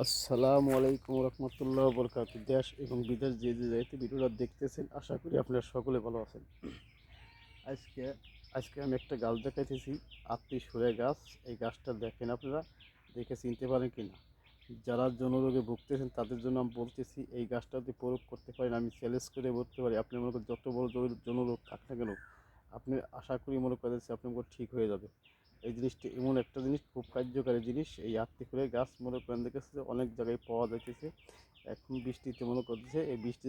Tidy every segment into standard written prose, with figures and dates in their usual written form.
আসসালামু আলাইকুম রহমতুল্লাহ বরকাত। দেশ এবং বিদেশ যে যাইতে ভিডিওটা দেখতেছেন, আশা করি আপনারা সকলে ভালো আছেন। আজকে আজকে আমি একটা গাছ দেখাইতেছি, সুরে গাছ। এই গাছটা দেখেন, আপনারা দেখে চিনতে পারেন কি না। যারা জনরোগে ভুগতেছেন তাদের জন্য আমি বলতেছি, এই গাছটা যদি প্রয়োগ করতে পারেন, আমি চ্যালেঞ্জ করে বলতে পারি, আপনি মনে করেন যত বড় জনরোগ থাক না কেন, আপনি আশা করি মনে করেন আপনার ঠিক হয়ে যাবে। এই জিনিসটি এমন একটা জিনিস, খুব কার্যকারী জিনিস। এই ফুলের গাছ মনে করেন দেখেছে অনেক জায়গায় পাওয়া যাইতেছে। এখন বৃষ্টিতে মনে করতেছে, এই বৃষ্টি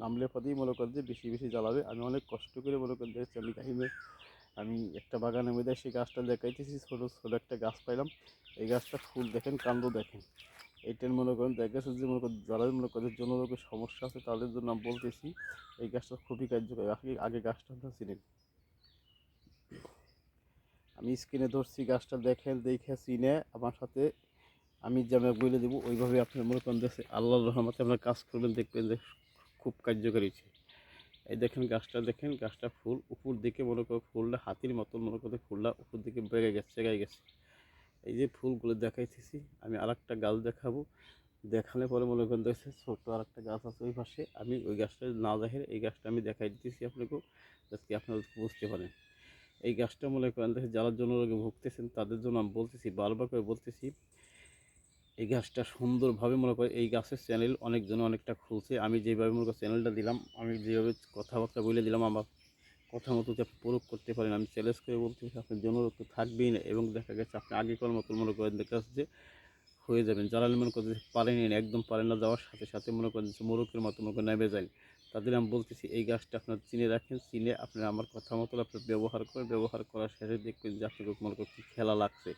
নামলে পরেই মনে করেন যে বেশি বেশি জ্বালাবে। আমি অনেক কষ্ট করে মনে করেন দেখেছি, আমি একটা বাগানের মধ্যে সেই গাছটা দেখাইতেছি। ছোটো ছোটো একটা গাছ পাইলাম। এই গাছটা ফুল দেখেন, কাণ্ড দেখেন। এইটার মনে করেন দেখেছে যে মনে করেন যারা মনে করেন জনরোগের সমস্যা আছে তাদের জন্য আমি বলতেছি, এই গাছটা খুবই কার্যকরী। আগে গাছটা আমরা চিনেন, আমি স্ক্রিনে ধরছি গাছটা দেখেন, দেখে চিনে আমার সাথে আমি যেমন বলে দেবো ওইভাবে আপনি মনে করেন দেখছে আল্লাহর রহমতে আপনার কাজ করবেন, দেখবেন যে খুব কার্যকারী। এই দেখেন গাছটা, দেখেন গাছটা ফুল উপর দিকে মনে করো ফুলটা হাতির মতন মনে করতে ফুলটা উপর দিকে বেড়ে গেছে, চেগাই গেছে। এই যে ফুলগুলো দেখাইতেছি, আমি আর একটা গাছ দেখাবো। দেখালে পরে মনে করেন দেখছে ছোট্ট আর একটা গাছ আছে ওই পাশে, আমি ওই গাছটা না দেখে এই গাছটা আমি দেখাই দিতেছি আপনাকেও, যাতে আপনারা বুঝতে পারেন। এই গাছটা মনে করেন দেখে যারা জনরোগে ভুগতেছেন তাদের জন্য আমি বলতেছি, বারবার করে বলতেছি, এই গাছটা সুন্দরভাবে মনে করে এই গাছের চ্যানেল অনেকজনে অনেকটা খুলছে। আমি যেভাবে মনে করি চ্যানেলটা দিলাম, আমি যেভাবে কথাবার্তা বলে দিলাম, আমার কথা মতো যে আপনি প্রয়োগ করতে পারেন, আমি চ্যালেঞ্জ করে বলতেছি আপনার জনরোগ তো থাকবেই না। এবং দেখা গেছে আপনি আগেকার মতো মনে করেন দেখা যাচ্ছে যে হয়ে যাবেন। যারা মনে করতে পারেনি না, একদম পারেন না, যাওয়ার সাথে সাথে মনে করেন যে মোরগের মতো মনে করেন নেমে যায়, তাদের আমি বলতেছি এই গাছটা আপনার চিনে রাখেন। চিনে আপনি আমার কথা মতো আপনি ব্যবহার করেন। ব্যবহার করার শেষে দেখবেন যে আপনাকে মনে করেন কী খেলা লাগছে।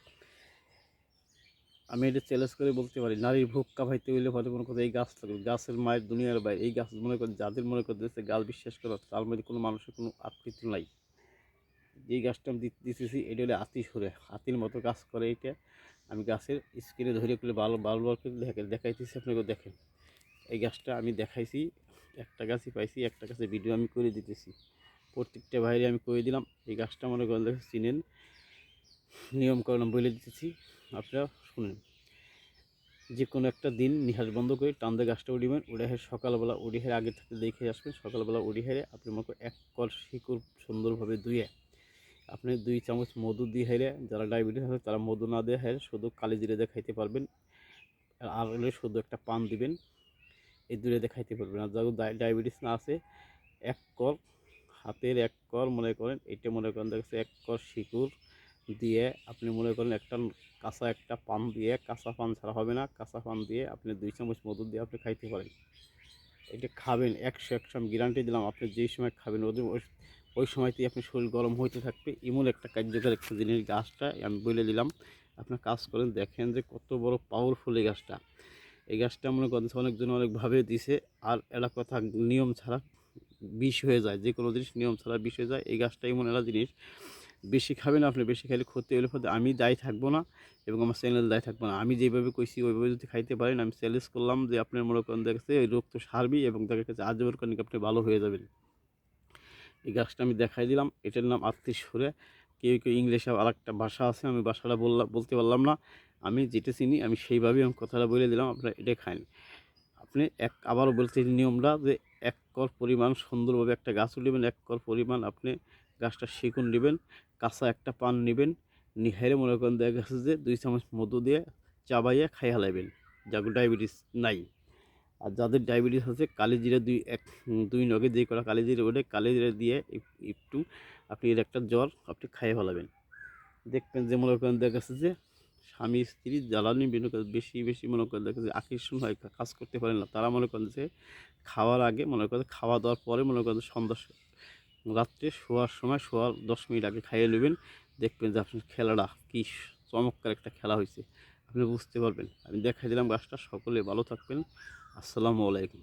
আমি এটা চ্যালেঞ্জ করে বলতে পারি, নারীর ভোগ কামাইতে হইলে হয়তো মনে করতে এই গাছ থাকবে, গাছের মায়ের দুনিয়ার বাইরে। এই গাছ মনে করেন যাদের মনে করতেছে গাছ বিশ্বাস করা, তার মধ্যে কোনো মানুষের কোনো আকৃতি নাই। যেই গাছটা আমি দিতেছি এটা হলে সুরে হাতির মতো কাজ করে। এটা আমি গাছের স্ক্রিনে ধরে করে বারবার করে দেখাইতেছি আপনাকে, দেখেন। এই গাছটা আমি দেখাইছি, একটা গাছই পাইছি, একটা গাছের ভিডিও আমি করে দিতেছি, প্রত্যেকটা বাইরে আমি করে দিলাম। এই গাছটা মনে করেন দেখে চিনেন, নিয়মকানুন বলে দিতেছি, আপনারা শুনেন। যে কোনো একটা দিন নিহাস বন্ধ করে টান্দে গাছটা উঠিবেন, উড়ে হেরে সকালবেলা উড়ে হেরে আগে থেকে দেখে আসবেন। সকালবেলা উড়ে হেরে আপনি মনে করেন এক কল শিকড় সুন্দরভাবে ধুয়ে আপনি 2 চামচ মধু দিয়ে হেরে, যারা ডায়াবেটিস আছে তারা মধু না দিয়ে হেরে শুধু কালি জিরে দিয়ে খাইতে পারবেন। আর হলে শুধু একটা পান দিবেন, এই দূরে দিয়ে খাইতে পারবেন। আর যাদের ডায়াবেটিস না আছে, এক কল হাতের এক কল মনে করেন, এটা মনে করেন দেখছে এক কল শিকড় দিয়ে আপনি মনে করেন একটা কাঁচা একটা পান দিয়ে, কাঁচা পান ছাড়া হবে না, কাঁচা পান দিয়ে আপনি 2 চামচ মধু দিয়ে আপনি খাইতে পারেন। এটা খাবেন 100 আমি গ্যারান্টি দিলাম। আপনি যেই সময় খাবেন ওই সময়তেই আপনার শরীর গরম হইতে থাকবে। এমন একটা কার্যকর একটা জিনিস গাছটা, আমি বলে দিলাম। আপনার কাজ করেন, দেখেন যে কত বড় পাওয়ারফুল এই গাছটা। এই গাছটা মনে করেন অনেকজন অনেকভাবে দিছে। আর এটা কথা, নিয়ম ছাড়া বিষ হয়ে যায়, যে কোনো জিনিস নিয়ম ছাড়া বিষ হয়ে যায়। এই গাছটা এমন একটা জিনিস, বেশি খাবেন আপনি, বেশি খাইলে ক্ষতি হলে আমি দায়ী থাকবো না এবং আমার চ্যানেল দায়ী থাকবো না। আমি যেভাবে কইছি ওইভাবে যদি খাইতে পারেন, আমি চ্যালেঞ্জ করলাম যে আপনার মনে করেন দেখেছে ওই রোগ তো সারবি এবং দেখা গেছে আজীবন কারণে আপনি ভালো হয়ে যাবেন। এই গাছটা আমি দেখাই দিলাম, এটার নাম সুরে। কেউ কেউ ইংলিশে আর একটা ভাষা আছে, আমি ভাষাটা বলতে পারলাম না। আমি যেটা চিনি আমি সেইভাবেই আমি কথাটা বলে দিলাম, আপনারা এটা খান। আপনি আবারও বলছি নিয়মটা, যে 1 কর পরিমাণ সুন্দরভাবে একটা গাছ নেবেন, 1 কর পরিমাণ আপনি গাছটা শিকড় নেবেন, কাঁচা একটা পান নেবেন, নিহারে মনে করেন দেখা গেছে যে 2 চামচ মধু দিয়ে চাবাইয়া খাই হালাইবেন, যাদের ডায়াবেটিস নাই। আর যাদের ডায়াবেটিস আছে, কালি জিরা 2 নগে যে করা কালি জিরা ওঠে, কালি জিরা দিয়ে একটু আপনি এর একটা জ্বর আপনি খাইয়ে ফেলাবেন। দেখবেন যে মনে করেন দেখা গেছে যে স্বামী স্ত্রী জ্বালানি বেশি বেশি মনে করেন দেখা যায় আকর্ষণ হয়, কাজ করতে পারেন না, তারা মনে করেন যে খাওয়ার আগে মনে করেন, খাওয়া দাওয়ার পরে মনে করেন সন্ধ্যা রাত্রে শোয়ার সময় 10 মিনিট আগে খাইয়ে নেবেন। দেখবেন যে আপনার খেলাটা কী চমৎকার একটা খেলা হয়েছে, আপনি বুঝতে পারবেন। আমি দেখাই দিলাম গাছটা। সকলে ভালো থাকবেন। আসসালামু আলাইকুম।